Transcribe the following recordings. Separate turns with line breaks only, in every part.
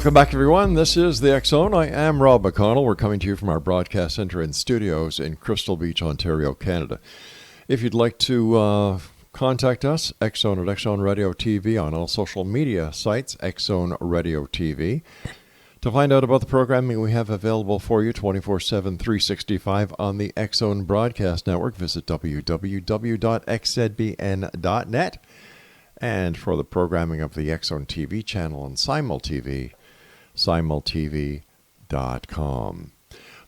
Welcome back, everyone. This is the X Zone. I am Rob McConnell. We're coming to you from our broadcast center and studios in Crystal Beach, Ontario, Canada. If you'd like to contact us, X Zone at X Zone Radio TV on all social media sites, X Zone Radio TV. To find out about the programming we have available for you 24/7, 365 on the X Zone Broadcast Network, visit www.xzbn.net. And for the programming of the X Zone TV channel and SimulTV, simultv.com.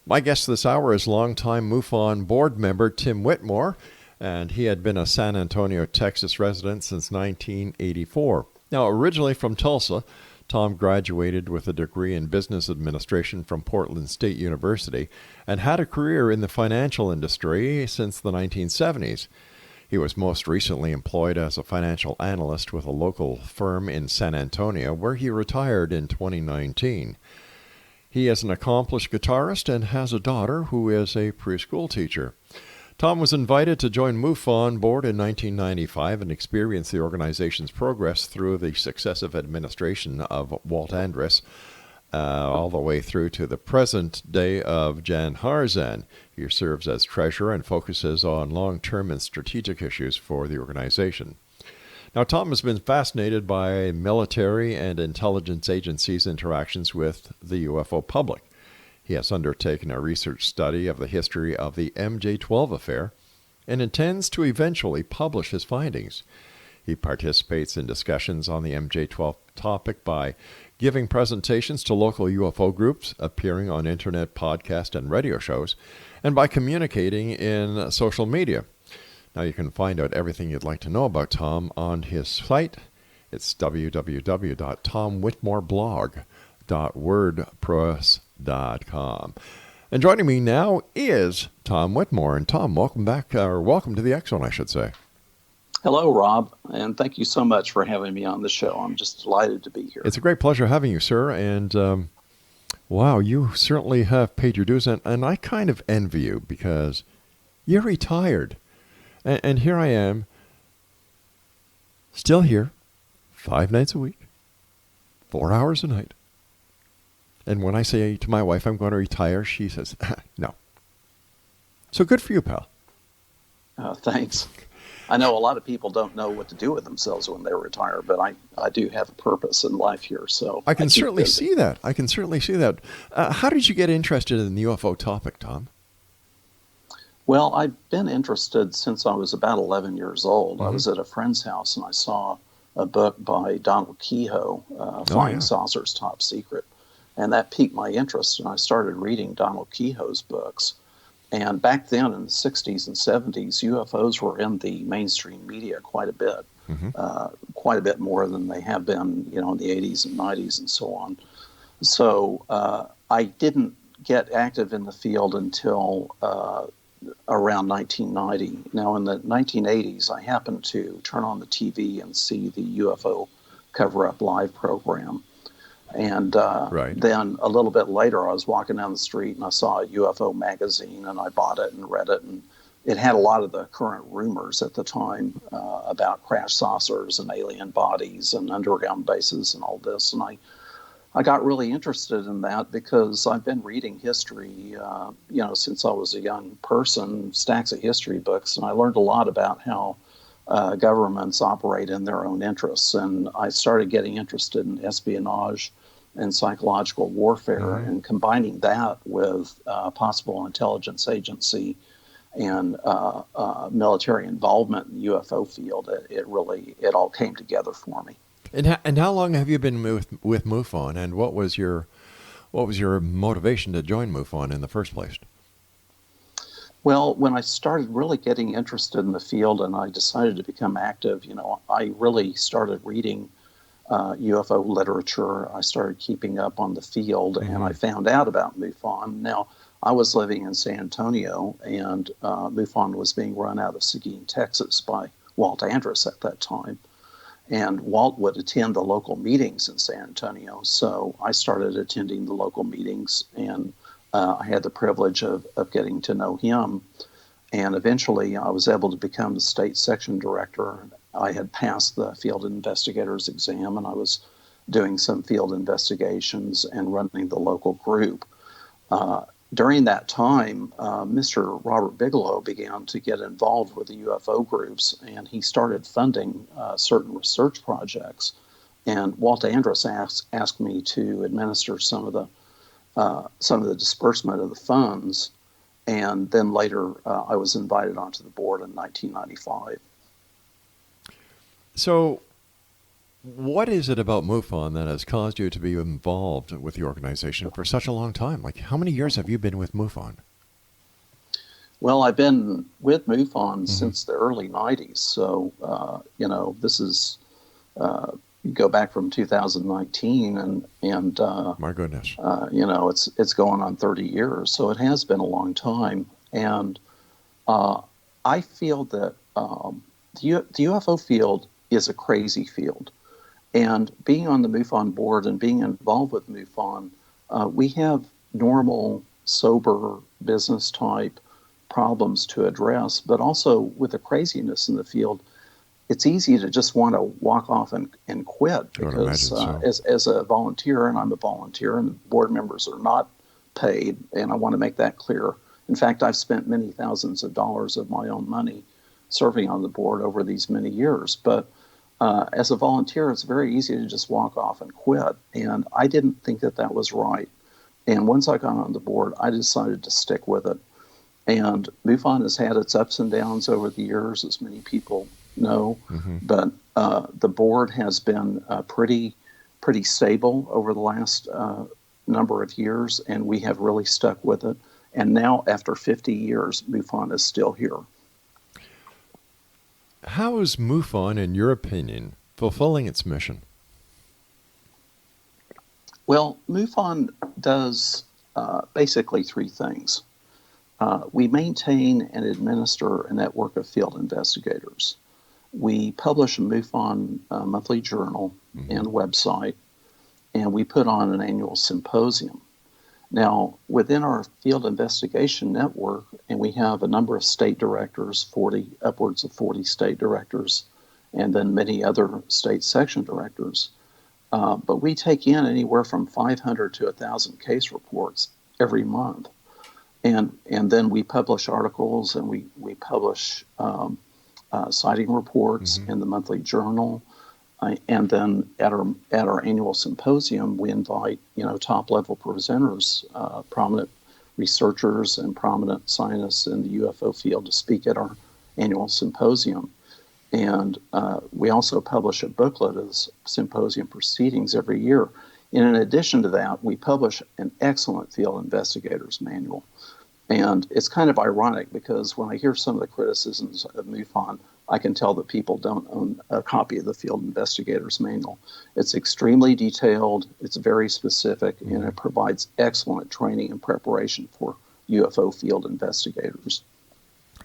My guest this hour is longtime MUFON board member Tim Whitmore, and he had been a San Antonio, Texas resident since 1984. Now, originally from Tulsa, Tom graduated with a degree in business administration from Portland State University and had a career in the financial industry since the 1970s. He was most recently employed as a financial analyst with a local firm in San Antonio, where he retired in 2019. He is an accomplished guitarist and has a daughter who is a preschool teacher. Tom was invited to join MUFON board in 1995 and experienced the organization's progress through the successive administration of Walt Andrus, all the way through to the present day of Jan Harzan. He serves as treasurer and focuses on long-term and strategic issues for the organization. Now, Tom has been fascinated by military and intelligence agencies' interactions with the UFO public. He has undertaken a research study of the history of the MJ-12 affair and intends to eventually publish his findings. He participates in discussions on the MJ-12 topic by giving presentations to local UFO groups, appearing on internet, podcast, and radio shows, and by communicating in social media. Now, you can find out everything you'd like to know about Tom on his site. It's www.tomwhitmoreblog.wordpress.com. And joining me now is Tom Whitmore. And Tom, welcome back, or welcome to the X Zone, I should say.
Hello, Rob, and thank you so much for having me on the show. I'm just delighted to be here.
It's a great pleasure having you, sir. And wow, you certainly have paid your dues. And I kind of envy you because you're retired. And here I am, still here, 5 nights a week, 4 hours a night. And when I say to my wife I'm going to retire, she says, no. So good for you, pal.
Thanks. I know a lot of people don't know what to do with themselves when they retire, but I do have a purpose in life here. So
I can certainly see that. How did you get interested in the UFO topic, Tom?
Well, I've been interested since I was about 11 years old.
Mm-hmm.
I was at a friend's house and I saw a book by Donald Kehoe, Flying Saucers Top Secret. And that piqued my interest, and I started reading Donald Kehoe's books. And back then in the 60s and 70s, UFOs were in the mainstream media quite a bit, quite a bit more than they have been, in the 80s and 90s and so on. So I didn't get active in the field until around 1990. Now, in the 1980s, I happened to turn on the TV and see the UFO Cover-Up Live program. And then a little bit later, I was walking down the street and I saw a UFO magazine and I bought it and read it. And it had a lot of the current rumors at the time about crash saucers and alien bodies and underground bases and all this. And I got really interested in that because I've been reading history, since I was a young person, stacks of history books. And I learned a lot about how governments operate in their own interests. And I started getting interested in espionage and psychological warfare, and combining that with possible intelligence agency and military involvement in the UFO field. It all came together for me.
And how long have you been with MUFON, and what was your motivation to join MUFON in the first place?
Well, when I started really getting interested in the field and I decided to become active, I really started reading UFO literature. I started keeping up on the field, and I found out about MUFON. Now, I was living in San Antonio, and MUFON was being run out of Seguin, Texas by Walt Andrus at that time. And Walt would attend the local meetings in San Antonio, so I started attending the local meetings, and I had the privilege of getting to know him. And eventually I was able to become the state section director. I had passed the field investigators exam, and I was doing some field investigations and running the local group. During that time, Mr. Robert Bigelow began to get involved with the UFO groups, and he started funding certain research projects. And Walt Andrus asked me to administer some of the disbursement of the funds, and then later I was invited onto the board in 1995.
So, what is it about MUFON that has caused you to be involved with the organization for such a long time? Like, how many years have you been with MUFON?
Well, I've been with MUFON since the early 90s. So, this is, you go back from 2019 and
my goodness,
it's going on 30 years. So it has been a long time. And I feel that the UFO field is a crazy field. And being on the MUFON board and being involved with MUFON, we have normal, sober, business type problems to address, but also with the craziness in the field, it's easy to just want to walk off and quit because as a volunteer, and I'm a volunteer, and the board members are not paid, and I want to make that clear. In fact, I've spent many thousands of dollars of my own money serving on the board over these many years, but as a volunteer, it's very easy to just walk off and quit. And I didn't think that was right. And once I got on the board, I decided to stick with it. And MUFON has had its ups and downs over the years, as many people know. But the board has been pretty stable over the last number of years, and we have really stuck with it. And now, after 50 years, MUFON is still here.
How is MUFON, in your opinion, fulfilling its mission?
Well, MUFON does basically three things. We maintain and administer a network of field investigators. We publish a MUFON monthly journal and website, and we put on an annual symposium. Now, within our field investigation network, and we have a number of state directors, upwards of 40 state directors, and then many other state section directors. But we take in anywhere from 500 to 1,000 case reports every month. And then we publish articles, and we publish sighting reports in the monthly journal. And then at our annual symposium, we invite top-level presenters, prominent researchers and prominent scientists in the UFO field to speak at our annual symposium. And we also publish a booklet of the symposium proceedings every year. And in addition to that, we publish an excellent field investigators manual. And it's kind of ironic because when I hear some of the criticisms of MUFON, I can tell that people don't own a copy of the Field Investigators Manual. It's extremely detailed, it's very specific, and it provides excellent training and preparation for UFO field investigators.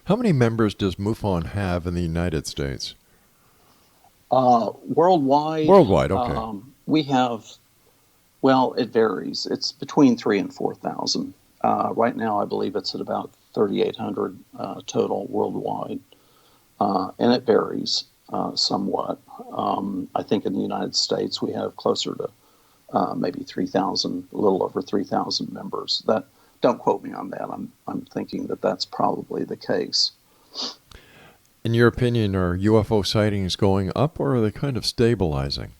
How many members does MUFON have in the United States?
Worldwide.
Worldwide, okay.
We have, well, it varies. It's between 3,000 and 4,000. Right now, I believe it's at about 3,800 total worldwide. And it varies somewhat. I think in the United States we have closer to maybe 3,000, a little over 3,000 members. Don't quote me on that. I'm thinking that that's probably the case.
In your opinion, are UFO sightings going up, or are they kind of stabilizing?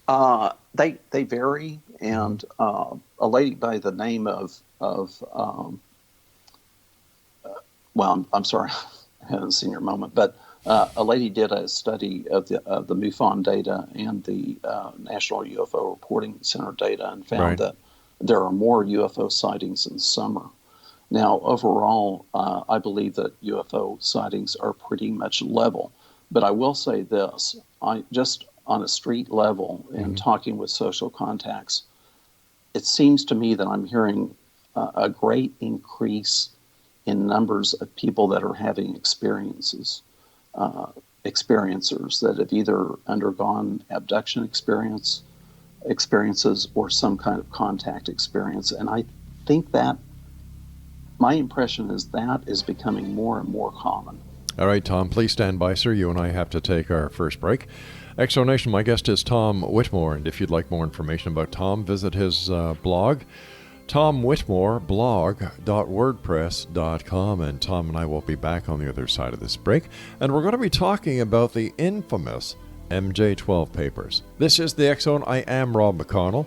They vary, and a lady by the name of well, I'm sorry, I haven't seen your moment, but a lady did a study of the MUFON data and the National UFO Reporting Center data and found that there are more UFO sightings in summer. Now, overall, I believe that UFO sightings are pretty much level. But I will say this, just on a street level and talking with social contacts, it seems to me that I'm hearing a great increase in numbers of people that are having experiencers that have either undergone abduction experiences or some kind of contact experience. And I think that my impression is that is becoming more and more common.
All right, Tom, please stand by, sir. You and I have to take our first break. Exonation, my guest is Tom Whitmore, and if you'd like more information about Tom, visit his blog, tomwhitmoreblog.wordpress.com, and Tom and I will be back on the other side of this break, and we're going to be talking about the infamous MJ12 papers. This is the X Zone. I am Rob McConnell,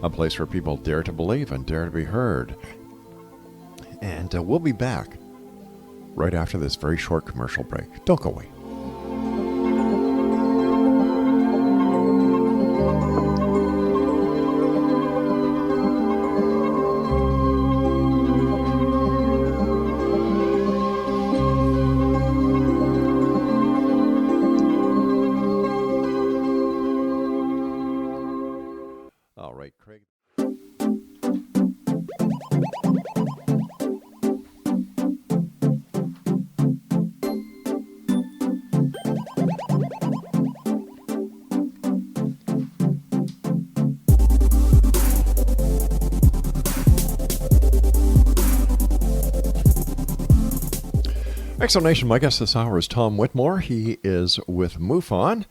a place where people dare to believe and dare to be heard. And we'll be back right after this very short commercial break. Don't go away. All right, Craig. Exonation, my guest this hour is Tom Whitmore. He is with MUFON.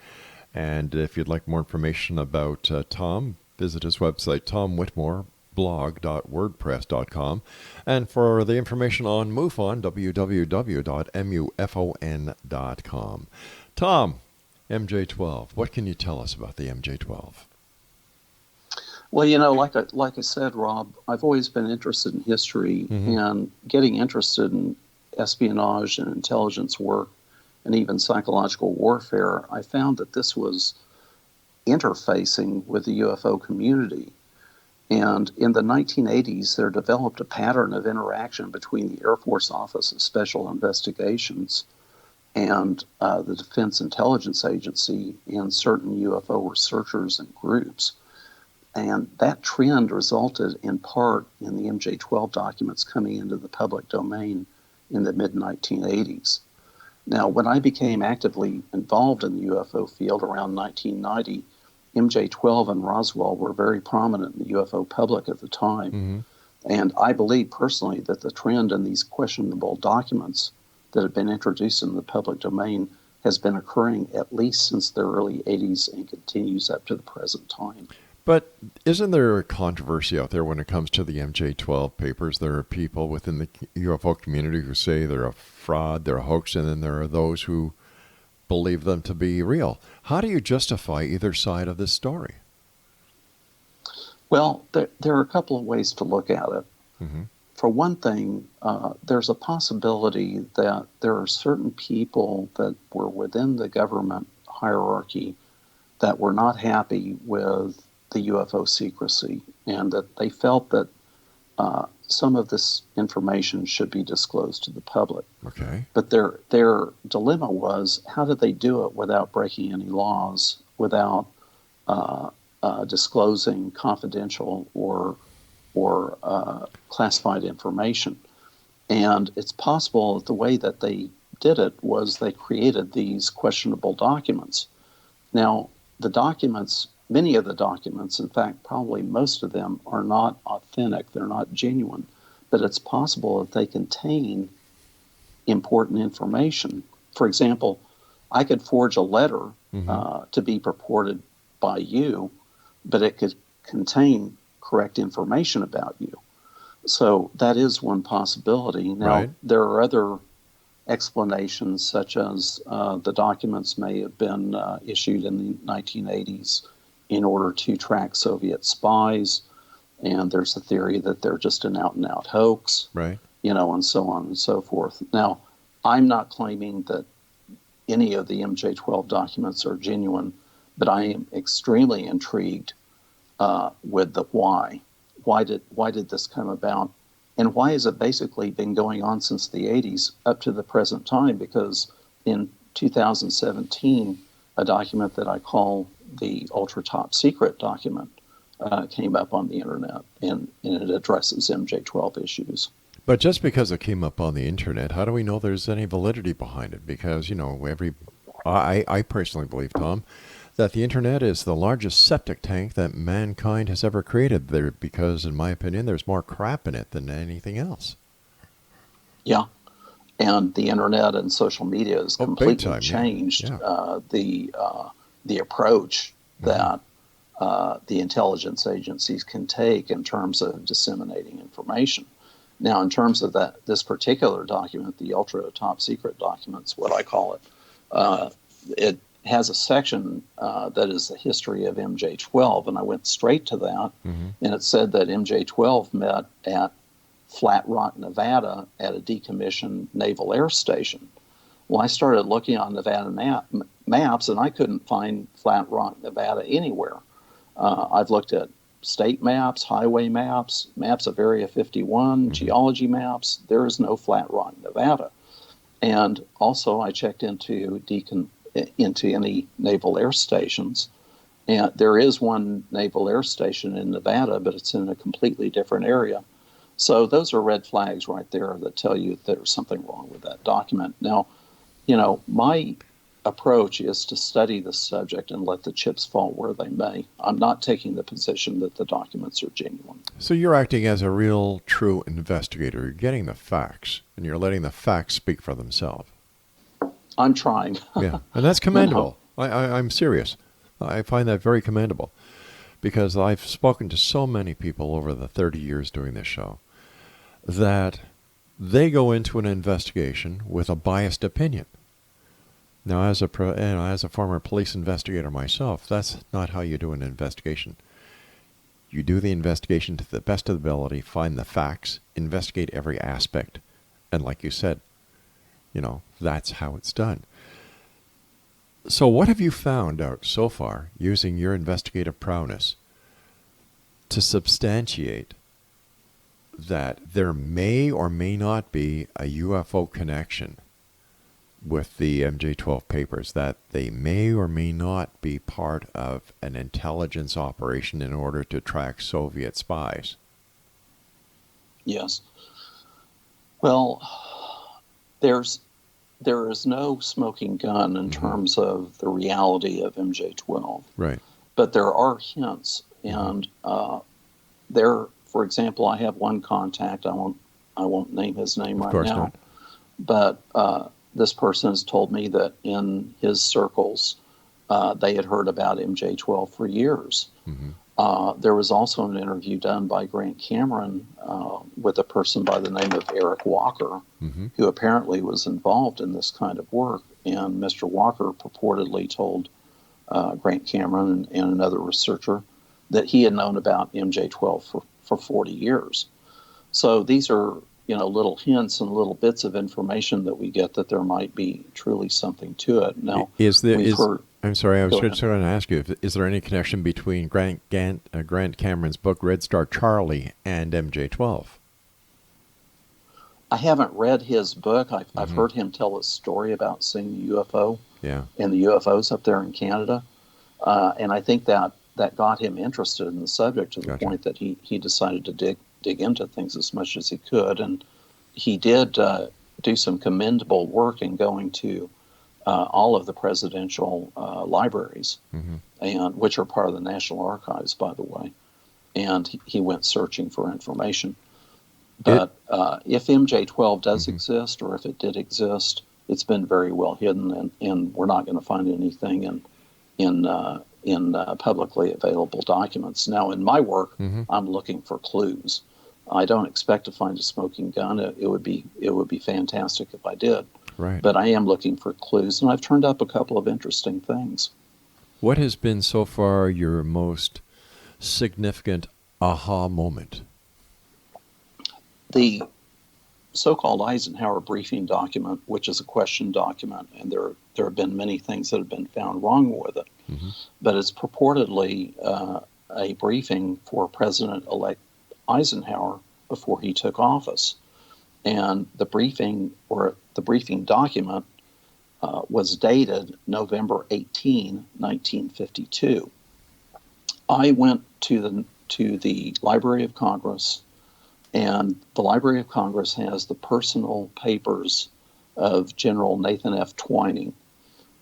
And if you'd like more information about Tom, visit his website, tomwhitmoreblog.wordpress.com. And for the information on MUFON, www.mufon.com. Tom, MJ12, what can you tell us about the MJ12?
Well, like I said, Rob, I've always been interested in history, and getting interested in espionage and intelligence work and even psychological warfare, I found that this was interfacing with the UFO community. And in the 1980s, there developed a pattern of interaction between the Air Force Office of Special Investigations and the Defense Intelligence Agency and certain UFO researchers and groups. And that trend resulted in part in the MJ12 documents coming into the public domain in the mid-1980s. Now, when I became actively involved in the UFO field around 1990, MJ12 and Roswell were very prominent in the UFO public at the time. And I believe personally that the trend in these questionable documents that have been introduced in the public domain has been occurring at least since the early 80s and continues up to the present time.
But isn't there a controversy out there when it comes to the MJ12 papers? There are people within the UFO community who say they're a fraud, they're a hoax, and then there are those who believe them to be real. How do you justify either side of this story?
Well, there are a couple of ways to look at it. For one thing, there's a possibility that there are certain people that were within the government hierarchy that were not happy with the UFO secrecy, and that they felt that some of this information should be disclosed to the public.
Okay.
But their dilemma was, how did they do it without breaking any laws, without disclosing confidential or classified information? And it's possible that the way that they did it was they created these questionable documents. Now, the documents, many of the documents, in fact, probably most of them, are not authentic. They're not genuine. But it's possible that they contain important information. For example, I could forge a letter to be purported by you, but it could contain correct information about you. So that is one possibility. Now, there are other explanations, such as the documents may have been issued in the 1980s in order to track Soviet spies, and there's a theory that they're just an out-and-out hoax, and so on and so forth. Now, I'm not claiming that any of the MJ12 documents are genuine, but I am extremely intrigued with the why. Why did this come about? And why has it basically been going on since the 80s up to the present time? Because in 2017, a document that I call the ultra top secret document came up on the internet, and it addresses MJ12 issues.
But just because it came up on the internet, how do we know there's any validity behind it? Because, I personally believe, Tom, that the internet is the largest septic tank that mankind has ever created there, because, in my opinion, there's more crap in it than anything else.
Yeah. And the internet and social media has completely changed the the approach that the intelligence agencies can take in terms of disseminating information. Now, in terms of this particular document, the ultra top secret documents, what I call it, it has a section that is the history of MJ-12, and I went straight to that, and it said that MJ-12 met at Flat Rock, Nevada, at a decommissioned naval air station. Well, I started looking on Nevada maps, and I couldn't find Flat Rock, Nevada anywhere. I've looked at state maps, highway maps, maps of Area 51, geology maps. There is no Flat Rock, Nevada. And also, I checked into any naval air stations. And there is one naval air station in Nevada, but it's in a completely different area. So those are red flags right there that tell you that there's something wrong with that document. Now, my approach is to study the subject and let the chips fall where they may. I'm not taking the position that the documents are genuine.
So you're acting as a real, true investigator. You're getting the facts, and you're letting the facts speak for themselves.
I'm trying.
Yeah, and that's commendable. I'm serious. I find that very commendable, because I've spoken to so many people over the 30 years doing this show that they go into an investigation with a biased opinion. Now, as a former police investigator myself, that's not how you do an investigation. You do the investigation to the best of the ability, find the facts, investigate every aspect, and like you said, that's how it's done. So what have you found out so far, using your investigative prowess, to substantiate that there may or may not be a UFO connection with the MJ-12 papers, that they may or may not be part of an intelligence operation in order to track Soviet spies?
Yes. Well, there is no smoking gun in terms of the reality of MJ-12.
Right.
But there are hints, and for example, I have one contact. I won't name his name right now.
Of course
not. But this person has told me that in his circles, they had heard about MJ-12 for years. There was also an interview done by Grant Cameron with a person by the name of Eric Walker, who apparently was involved in this kind of work. And Mr. Walker purportedly told Grant Cameron and another researcher that he had known about MJ-12 for 40 years. So these are little hints and little bits of information that we get that there might be truly something to it. Now,
I'm sorry, I was just going to ask you, is there any connection between Grant Cameron's book, Red Star Charlie, and MJ-12?
I haven't read his book. I've heard him tell a story about seeing the UFO and the UFOs up there in Canada. And I think that got him interested in the subject to the point that he decided to dig into things as much as he could. And he did do some commendable work in going to all of the presidential libraries, and which are part of the National Archives, by the way. And he went searching for information. But if MJ-12 does exist, or if it did exist, it's been very well hidden, and we're not going to find anything in publicly available documents. Now, in my work, I'm looking for clues. I don't expect to find a smoking gun. It would be fantastic if I did.
Right.
But I am looking for clues, and I've turned up a couple of interesting things.
What has been so far your most significant aha moment?
The so-called Eisenhower briefing document, which is a question document, and there have been many things that have been found wrong with it. But it's purportedly a briefing for President-elect Eisenhower before he took office. And the briefing document was dated November 18, 1952. I went to the Library of Congress, and the Library of Congress has the personal papers of General Nathan F. Twining.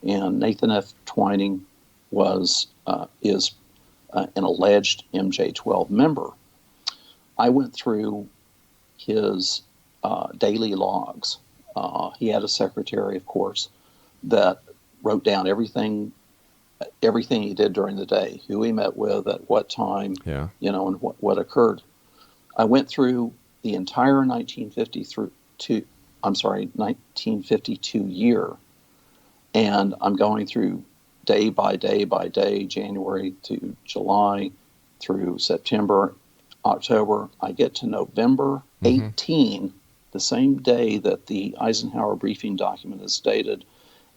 And Nathan F. Twining is an alleged MJ-12 member. I went through his daily logs. He had a secretary, of course, that wrote down everything everything he did during the day, who he met with, at what time,
Yeah.
and what occurred. I went through the entire 1952 year, and I'm going through day by day by day, January to July through September, October. I get to November 18, the same day that the Eisenhower briefing document is dated.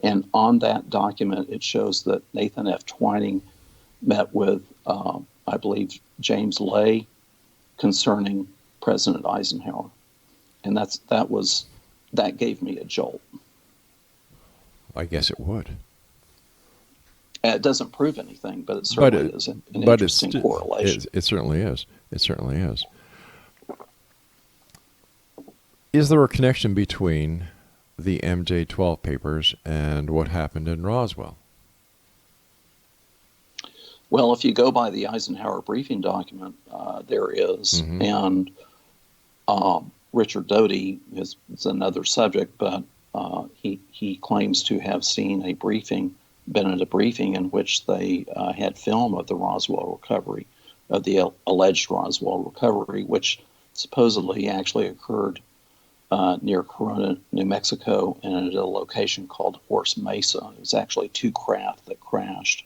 And on that document, it shows that Nathan F. Twining met with, I believe, James Lay concerning President Eisenhower. And that gave me a jolt.
I guess it would.
It doesn't prove anything, but it certainly is an interesting correlation.
It certainly is. It certainly is. Is there a connection between the MJ-12 papers and what happened in Roswell?
Well, if you go by the Eisenhower briefing document, there is. And Richard Doty is another subject, but he claims to have been at a briefing in which they had film of the Roswell recovery, of the alleged Roswell recovery, which supposedly actually occurred near Corona, New Mexico, and at a location called Horse Mesa. It was actually two craft that crashed.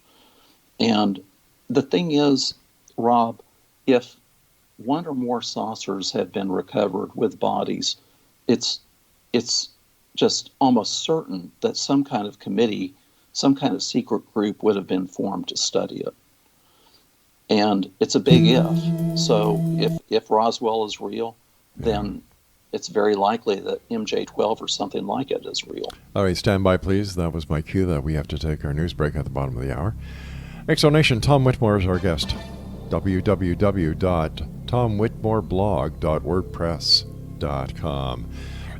And the thing is, Rob, if one or more saucers have been recovered with bodies, it's just almost certain that some kind of committee, some kind of secret group would have been formed to study it. And it's a big if. So if Roswell is real, then it's very likely that MJ-12 or something like it is real.
All right, stand by, please. That was my cue that we have to take our news break at the bottom of the hour. XZonation, Tom Whitmore is our guest. www.tomwhitmoreblog.wordpress.com.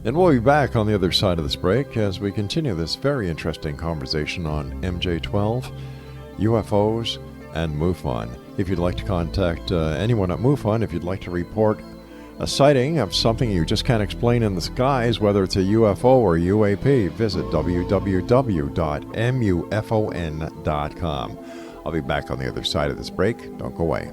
And we'll be back on the other side of this break as we continue this very interesting conversation on MJ-12, UFOs, and MUFON. If you'd like to contact anyone at MUFON, if you'd like to report a sighting of something you just can't explain in the skies, whether it's a UFO or UAP, visit www.mufon.com. I'll be back on the other side of this break. Don't go away.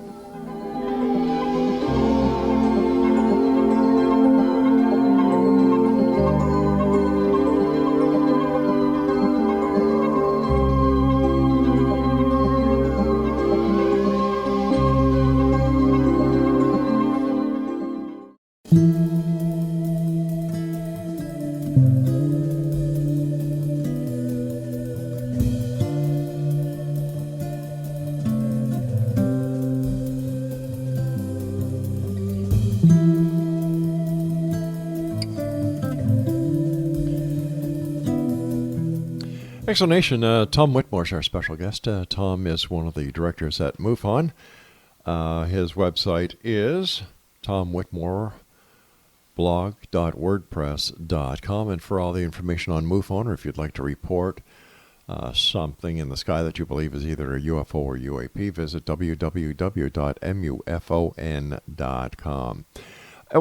XZonation, Tom Whitmore is our special guest. Tom is one of the directors at MUFON. His website is tomwhitmoreblog.wordpress.com. And for all the information on MUFON, or if you'd like to report something in the sky that you believe is either a UFO or UAP, visit www.mufon.com.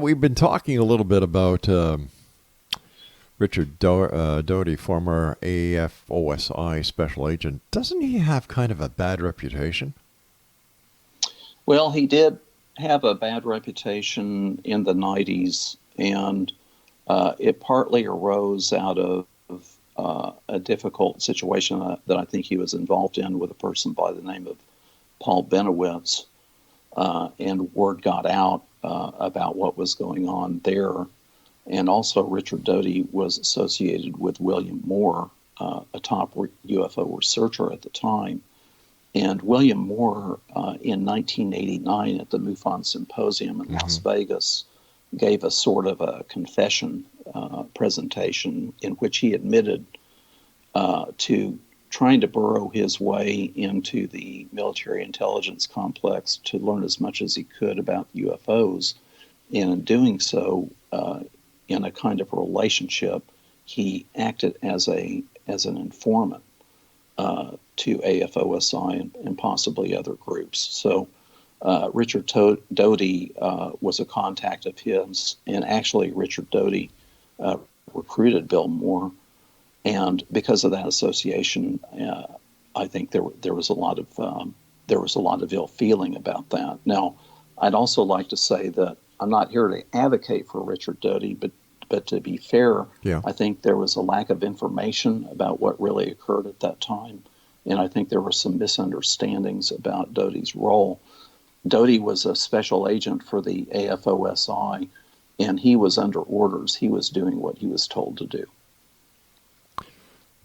We've been talking a little bit about Richard Doty, former AFOSI special agent. Doesn't he have kind of a bad reputation?
Well, he did have a bad reputation in the 90s, and it partly arose out of a difficult situation that I think he was involved in with a person by the name of Paul Benowitz, and word got out about what was going on there. And also Richard Doty was associated with William Moore, a top UFO researcher at the time. And William Moore, in 1989 at the MUFON Symposium in Las Vegas, gave a sort of a confession presentation in which he admitted to trying to burrow his way into the military intelligence complex to learn as much as he could about UFOs. And in doing so, in a kind of relationship, he acted as an informant to AFOSI and possibly other groups. So Richard Doty was a contact of his, and actually Richard Doty recruited Bill Moore. And because of that association, I think there was a lot of ill feeling about that. Now, I'd also like to say that I'm not here to advocate for Richard Doty, but to be fair,
Yeah.
I think there was a lack of information about what really occurred at that time, and I think there were some misunderstandings about Doty's role. Doty was a special agent for the AFOSI, and he was under orders. He was doing what he was told to do.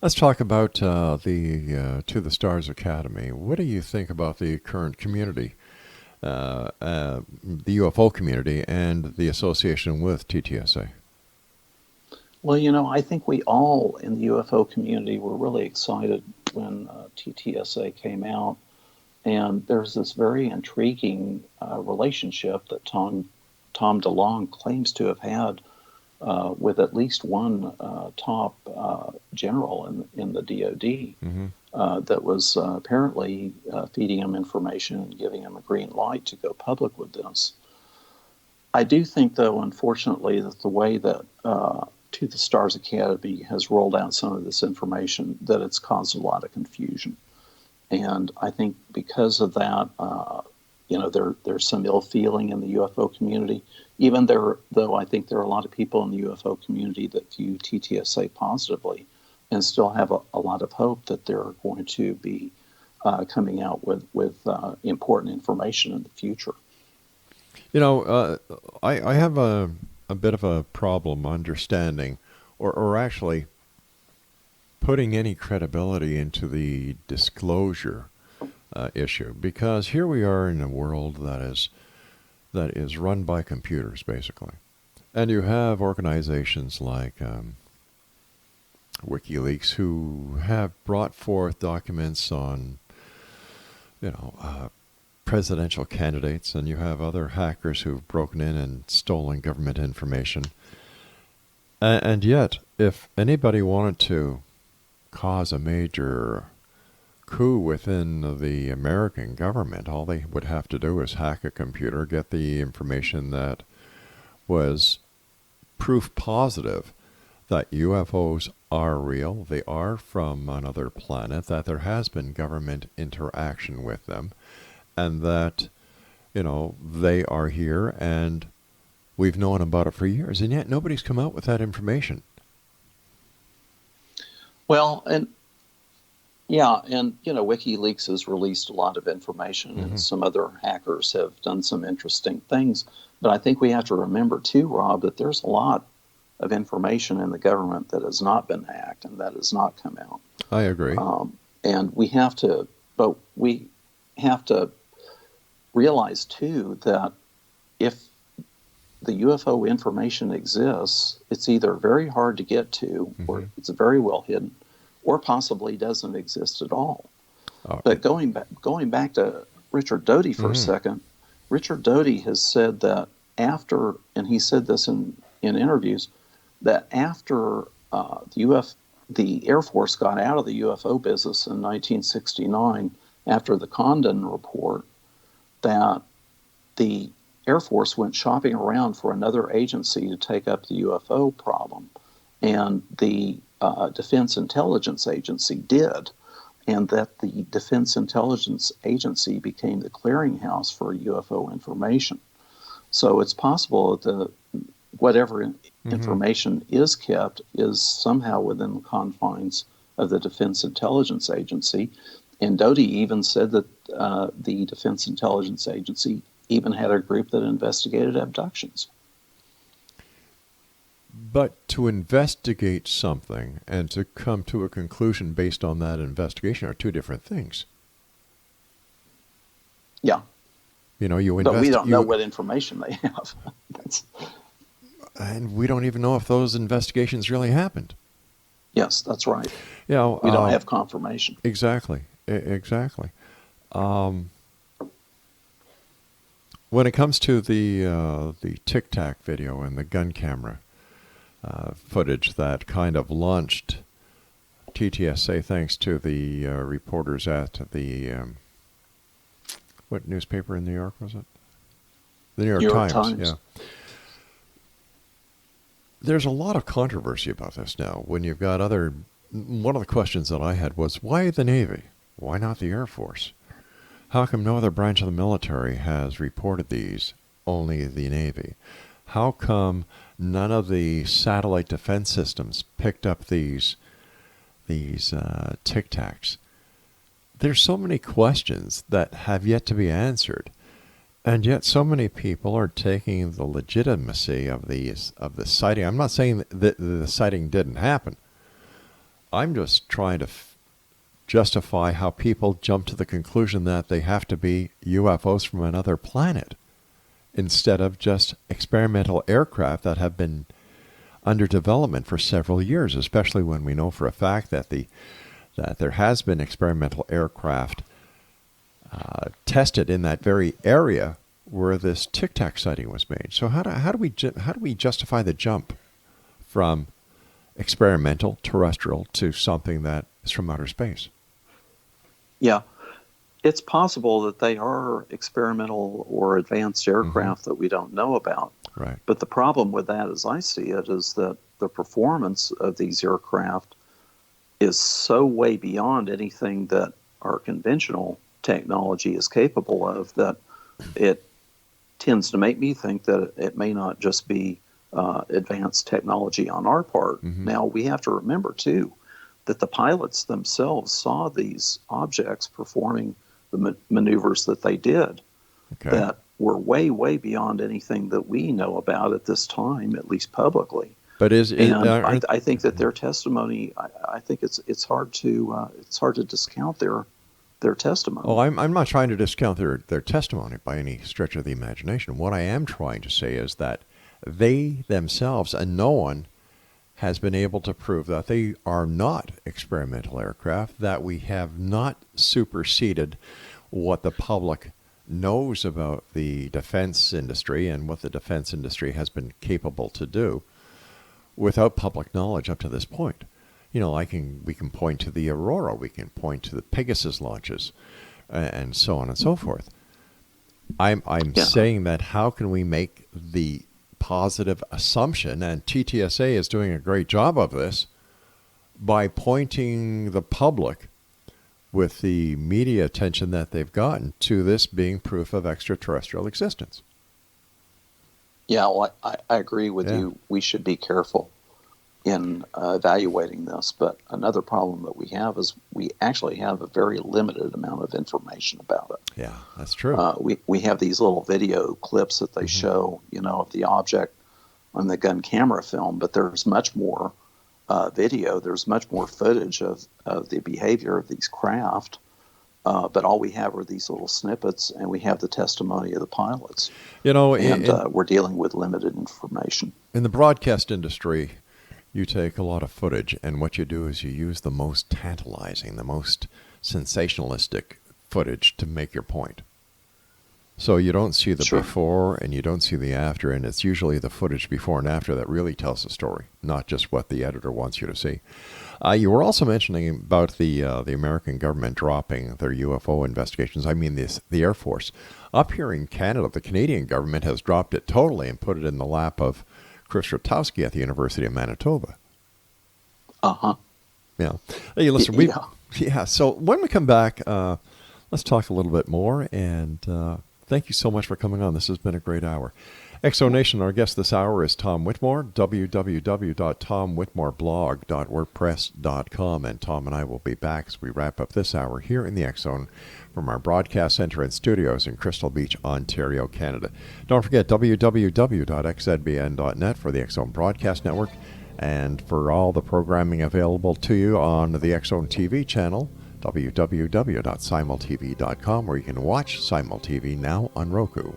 Let's talk about the To the Stars Academy. What do you think about the current community, the UFO community, and the association with TTSA?
Well, I think we all in the UFO community were really excited when TTSA came out. And there's this very intriguing relationship that Tom DeLonge claims to have had with at least one top general in the DoD that was apparently feeding him information and giving him a green light to go public with this. I do think, though, unfortunately, that the way that To the Stars Academy has rolled out some of this information, that it's caused a lot of confusion. And I think because of that, there's some ill feeling in the UFO community. Even though I think there are a lot of people in the UFO community that view TTSA positively and still have a lot of hope that they're going to be coming out with important information in the future.
I have a bit of a problem understanding or actually putting any credibility into the disclosure issue, because here we are in a world that is run by computers, basically. And you have organizations like WikiLeaks who have brought forth documents on, presidential candidates, and you have other hackers who've broken in and stolen government information. And yet, if anybody wanted to cause a major coup within the American government, all they would have to do is hack a computer, get the information that was proof positive that UFOs are real, they are from another planet, that there has been government interaction with them, and that, they are here and we've known about it for years, and yet nobody's come out with that information.
Well, and WikiLeaks has released a lot of information, and some other hackers have done some interesting things. But I think we have to remember too, Rob, that there's a lot of information in the government that has not been hacked and that has not come out.
I agree.
And we have to realize too that if the UFO information exists, it's either very hard to get to, or it's very well hidden, or possibly doesn't exist at all. But going back to Richard Doty for a second, Richard Doty has said that after, and he said this in interviews, that after the Air Force got out of the UFO business in 1969, after the Condon report, that the Air Force went shopping around for another agency to take up the UFO problem, and the Defense Intelligence Agency did, and that the Defense Intelligence Agency became the clearinghouse for UFO information. So it's possible that whatever information is kept is somehow within the confines of the Defense Intelligence Agency. And Doty even said that the Defense Intelligence Agency even had a group that investigated abductions.
But to investigate something and to come to a conclusion based on that investigation are two different things.
Yeah.
But
we don't know what information they have.
And we don't even know if those investigations really happened.
Yes, that's right.
We
don't have confirmation.
Exactly. Exactly. When it comes to the Tic Tac video and the gun camera footage that kind of launched TTSA, thanks to the reporters at the what newspaper in New York was it? The New York Times. Yeah. There's a lot of controversy about this now. When you've got one of the questions that I had was, why the Navy? Why not the Air Force? How come no other branch of the military has reported these, only the Navy? How come none of the satellite defense systems picked up these Tic Tacs? There's so many questions that have yet to be answered, and yet so many people are taking the legitimacy of the sighting. I'm not saying that the sighting didn't happen. I'm just trying to justify how people jump to the conclusion that they have to be UFOs from another planet instead of just experimental aircraft that have been under development for several years, especially when we know for a fact that there has been experimental aircraft tested in that very area where this Tic Tac sighting was made. So how do we justify the jump from experimental terrestrial to something that is from outer space?
Yeah, it's possible that they are experimental or advanced aircraft that we don't know about.
Right.
But the problem with that, as I see it, is that the performance of these aircraft is so way beyond anything that our conventional technology is capable of that it tends to make me think that it may not just be advanced technology on our part. Now, we have to remember, too, that the pilots themselves saw these objects performing the maneuvers that they did that were way, way beyond anything that we know about at this time, at least publicly.
But
I think that their testimony, I think it's hard to discount their testimony.
Oh, I'm not trying to discount their testimony by any stretch of the imagination. What I am trying to say is that they themselves, and no one has been able to prove that they are not experimental aircraft, that we have not superseded what the public knows about the defense industry and what the defense industry has been capable to do without public knowledge up to this point. You know, we can point to the Aurora, we can point to the Pegasus launches, and so on and so forth. I'm saying that how can we make the positive assumption, and TTSA is doing a great job of this, by pointing the public with the media attention that they've gotten to this being proof of extraterrestrial existence.
Yeah, well, I agree with you. We should be careful in evaluating this, but another problem that we have is we actually have a very limited amount of information about it.
Yeah, that's true.
We have these little video clips that they show, of the object on the gun camera film, but there's much more video. There's much more footage of the behavior of these craft, but all we have are these little snippets, and we have the testimony of the pilots. We're dealing with limited information.
In the broadcast industry, you take a lot of footage, and what you do is you use the most tantalizing, the most sensationalistic footage to make your point. So you don't see the before and you don't see the after, and it's usually the footage before and after that really tells the story, not just what the editor wants you to see. You were also mentioning about the American government dropping their UFO investigations. I mean, the Air Force. Up here in Canada, the Canadian government has dropped it totally and put it in the lap of Chris Rutowski at the University of Manitoba. Yeah. Hey, listen, so when we come back, let's talk a little bit more, and thank you so much for coming on. This has been a great hour. Exonation, our guest this hour is Tom Whitmore, www.tomwhitmoreblog.wordpress.com, and Tom and I will be back as we wrap up this hour here in the X-Zone from our broadcast center and studios in Crystal Beach, Ontario, Canada. Don't forget www.xzbn.net for the X-Zone Broadcast Network, and for all the programming available to you on the X-Zone TV channel, www.simultv.com, where you can watch SimulTV now on Roku.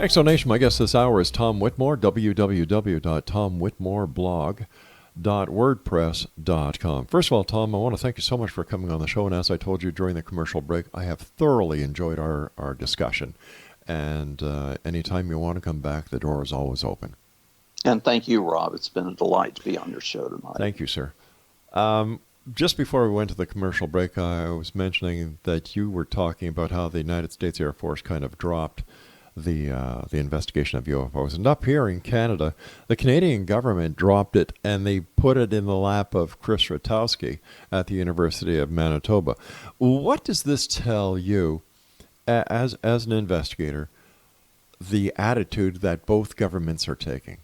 Exonation, my guest this hour is Tom Whitmore, www.tomwhitmoreblog.wordpress.com. First of all, Tom, I want to thank you so much for coming on the show. And as I told you during the commercial break, I have thoroughly enjoyed our discussion. And anytime you want to come back, the door is always open.
And thank you, Rob. It's been a delight to be on your show tonight.
Thank you, sir. Just before we went to the commercial break, I was mentioning that you were talking about how the United States Air Force kind of dropped the investigation of UFOs. And up here in Canada, the Canadian government dropped it, and they put it in the lap of Chris Rutowski at the University of Manitoba. What does this tell you, as an investigator, the attitude that both governments are taking?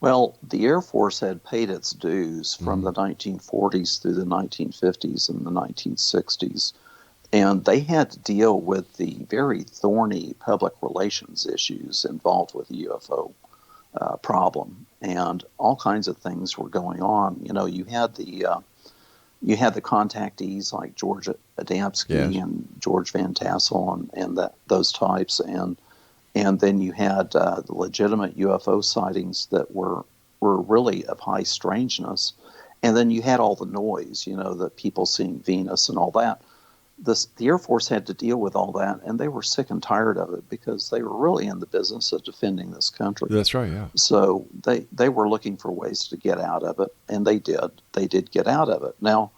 Well, the Air Force had paid its dues from the 1940s through the 1950s and the 1960s, and they had to deal with the very thorny public relations issues involved with the UFO problem, and all kinds of things were going on. You know, you had the contactees like George Adamski and George Van Tassel and those types, and then you had the legitimate UFO sightings that were really of high strangeness. And then you had all the noise, you know, the people seeing Venus and all that. The Air Force had to deal with all that, and they were sick and tired of it because they were really in the business of defending this country.
That's right, yeah.
So they were looking for ways to get out of it, and they did. They did get out of it. Now,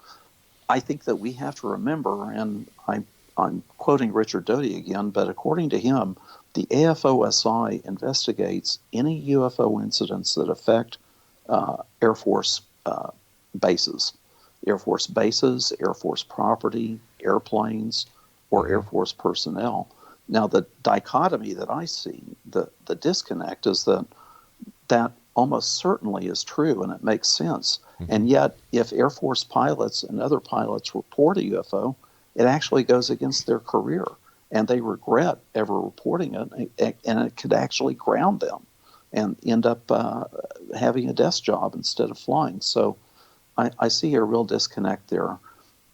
I think that we have to remember, and I'm quoting Richard Doty again, but according to him, the AFOSI investigates any UFO incidents that affect Air Force bases. Air Force bases, Air Force property, airplanes, or Air Force personnel. Now, the dichotomy that I see, the disconnect, is that almost certainly is true, and it makes sense. And yet, if Air Force pilots and other pilots report a UFO, it actually goes against their career, and they regret ever reporting it, and it could actually ground them and end up having a desk job instead of flying. So I see a real disconnect there.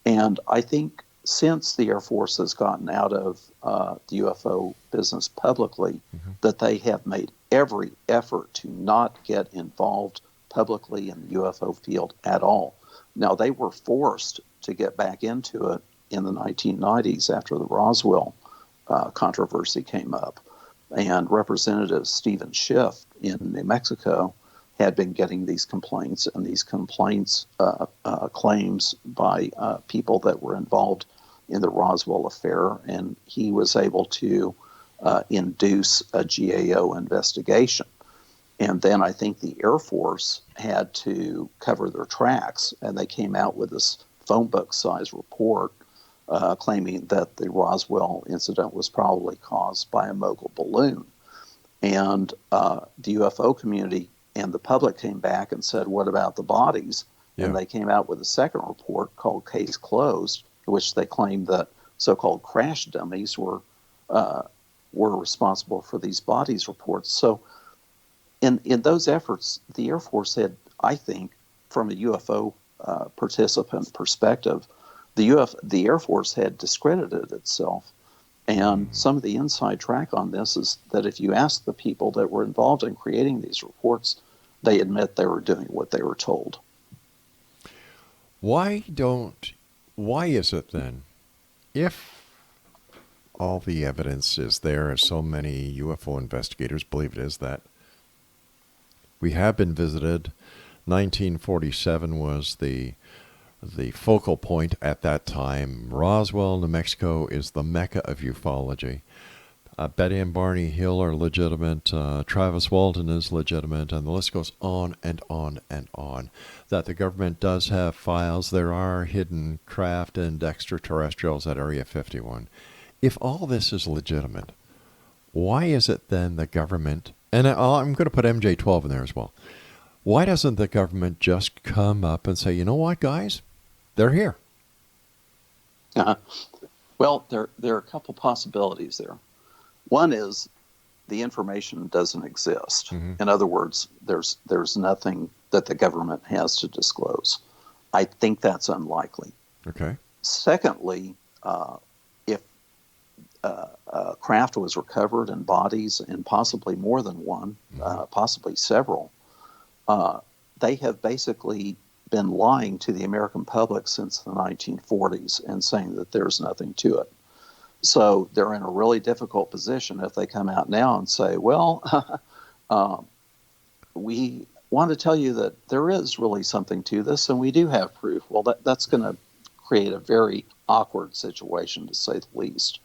And I think since the Air Force has gotten out of the UFO business publicly, that they have made every effort to not get involved publicly in the UFO field at all. Now, they were forced to get back into it in the 1990s after the Roswell controversy came up. And Representative Stephen Schiff in New Mexico had been getting these complaints, and these complaints claims by people that were involved in the Roswell affair, and he was able to induce a GAO investigation. And then I think the Air Force had to cover their tracks, and they came out with this phone book-sized report claiming that the Roswell incident was probably caused by a mogul balloon. And the UFO community and the public came back and said, what about the bodies? Yeah. And they came out with a second report called Case Closed, in which they claimed that so-called crash dummies were responsible for these bodies reports. So in those efforts, the Air Force had, I think, from a UFO participant perspective, the Air Force had discredited itself. And some of the inside track on this is that if you ask the people that were involved in creating these reports, they admit they were doing what they were told.
Why is it then, if all the evidence is there, as so many UFO investigators believe it is, that we have been visited? 1947 was the focal point at that time. Roswell, New Mexico is the mecca of ufology. Betty and Barney Hill are legitimate. Travis Walton is legitimate. And the list goes on and on and on. That the government does have files. There are hidden craft and extraterrestrials at Area 51. If all this is legitimate, why is it then the government, and I'm going to put MJ-12 in there as well, why doesn't the government just come up and say, you know what, guys? They're here.
Well, there are a couple possibilities there. One is the information doesn't exist. In other words, there's nothing that the government has to disclose. I think that's unlikely.
Okay.
Secondly, if craft was recovered and bodies, and possibly more than one, possibly several. They have basically been lying to the American public since the 1940s and saying that there's nothing to it. So they're in a really difficult position if they come out now and say, well, we want to tell you that there is really something to this and we do have proof. Well, that's going to create a very awkward situation, to say the least.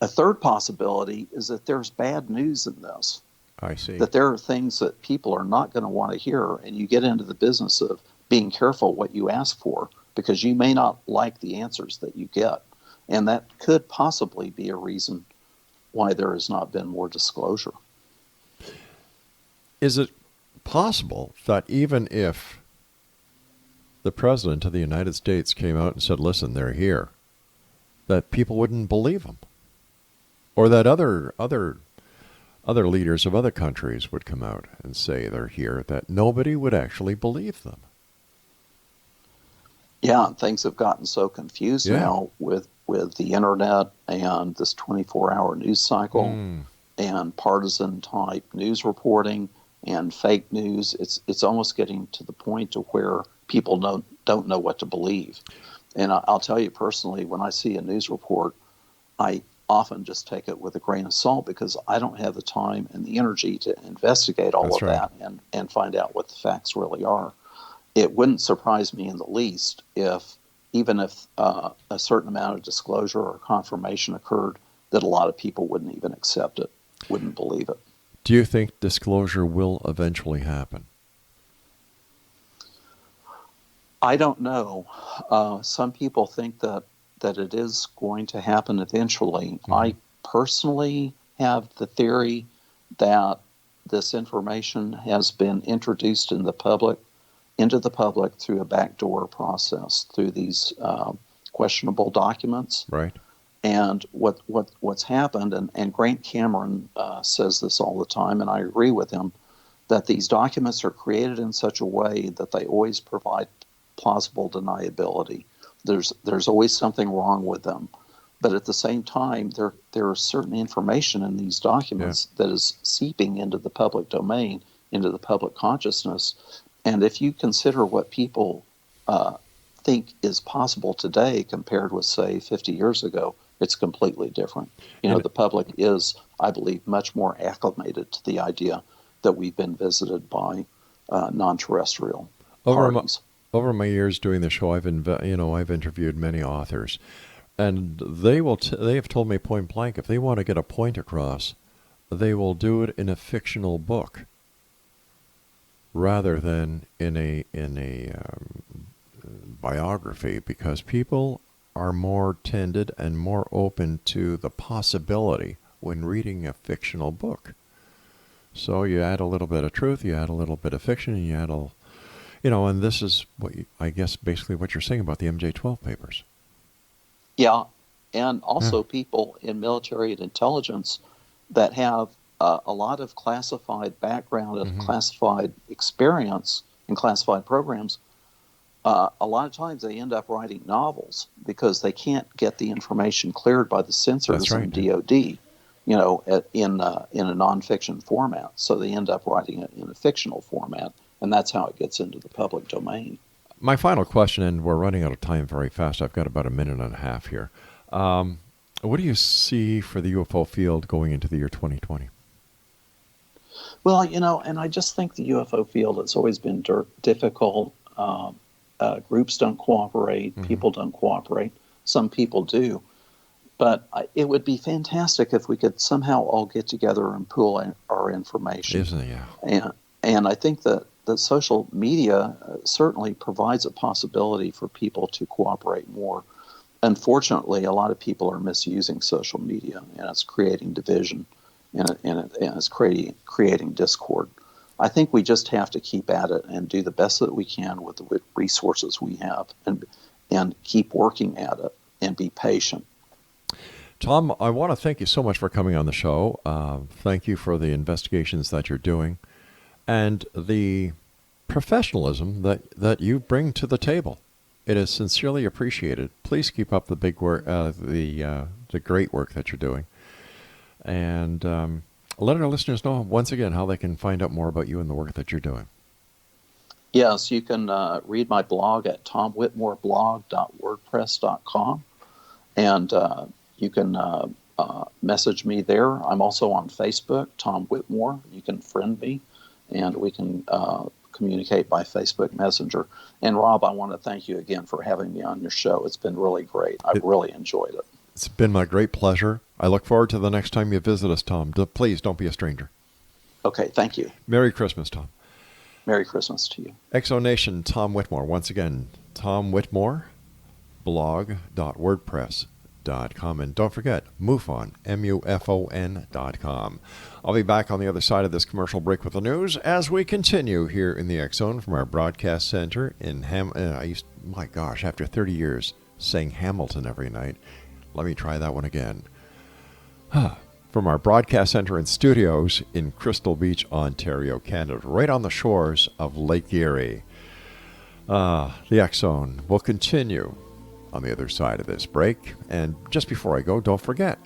A third possibility is that there's bad news in this.
I see.
That there are things that people are not going to want to hear, and you get into the business of being careful what you ask for, because you may not like the answers that you get. And that could possibly be a reason why there has not been more disclosure.
Is it possible that even if the President of the United States came out and said, listen, they're here, that people wouldn't believe him? Or that other leaders of other countries would come out and say they're here, that nobody would actually believe them?
Yeah, and things have gotten so confused now with the internet and this 24-hour news cycle and partisan-type news reporting and fake news. It's almost getting to the point to where people don't know what to believe. And I'll tell you personally, when I see a news report, I often just take it with a grain of salt, because I don't have the time and the energy to investigate all of that and find out what the facts really are. It wouldn't surprise me in the least if, even if a certain amount of disclosure or confirmation occurred, that a lot of people wouldn't even accept it, wouldn't believe it.
Do you think disclosure will eventually happen?
I don't know. Some people think that it is going to happen eventually. I personally have the theory that this information has been introduced into the public through a backdoor process, through these questionable documents.
Right.
And what's happened, and Grant Cameron says this all the time, and I agree with him, that these documents are created in such a way that they always provide plausible deniability. There's always something wrong with them. But at the same time, there is certain information in these documents that is seeping into the public domain, into the public consciousness. And if you consider what people think is possible today compared with, say, 50 years ago, it's completely different. The public is, I believe, much more acclimated to the idea that we've been visited by non-terrestrial parties.
Over my years doing the show, I've interviewed many authors, and they have told me point blank, if they want to get a point across, they will do it in a fictional book rather than in a biography, because people are more tended and more open to the possibility when reading a fictional book. So you add a little bit of truth, you add a little bit of fiction, and you add and this is I guess basically what you're saying about the MJ-12 papers. Yeah,
and also people in military and intelligence that have a lot of classified background and classified experience in classified programs. A lot of times they end up writing novels because they can't get the information cleared by the censors in DOD, in a nonfiction format. So they end up writing it in a fictional format. And that's how it gets into the public domain.
My final question, and we're running out of time very fast. I've got about a minute and a half here. What do you see for the UFO field going into the year 2020?
Well, and I just think the UFO field has always been difficult. Groups don't cooperate. People don't cooperate. Some people do. But it would be fantastic if we could somehow all get together and pool our information.
Isn't it? Yeah.
And I think that social media certainly provides a possibility for people to cooperate more. Unfortunately, a lot of people are misusing social media, and it's creating division, and it's creating discord. I think we just have to keep at it and do the best that we can with the resources we have, and keep working at it and be patient.
Tom, I want to thank you so much for coming on the show. Thank you for the investigations that you're doing and the professionalism that you bring to the table. It is sincerely appreciated. Please keep up the big work, the great work that you're doing. and let our listeners know once again how they can find out more about you and the work that you're doing.
Yes, you can read my blog at tomwhitmoreblog.wordpress.com, and you can message me there. I'm also on Facebook, Tom Whitmore. You can friend me, and we can communicate by Facebook Messenger. And Rob, I want to thank you again for having me on your show. It's been really great. I've really enjoyed it.
It's been my great pleasure. I look forward to the next time you visit us, Tom. Please don't be a stranger.
Okay, thank you.
Merry Christmas, Tom.
Merry Christmas to you.
Exonation, Tom Whitmore. Once again, Tom Whitmore, blog.wordpress.com. And don't forget, MUFON, MUFON.com. I'll be back on the other side of this commercial break with the news as we continue here in the X Zone from our broadcast center in after 30 years saying Hamilton every night, let me try that one again. From our broadcast center and studios in Crystal Beach, Ontario, Canada, right on the shores of Lake Erie. The X Zone will continue on the other side of this break. And just before I go, don't forget,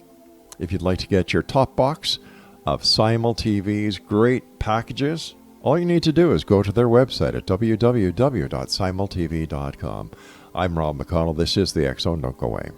if you'd like to get your top box of Simul TV's great packages, all you need to do is go to their website at www.simultv.com. I'm Rob McConnell. This is the X Zone. Don't go away.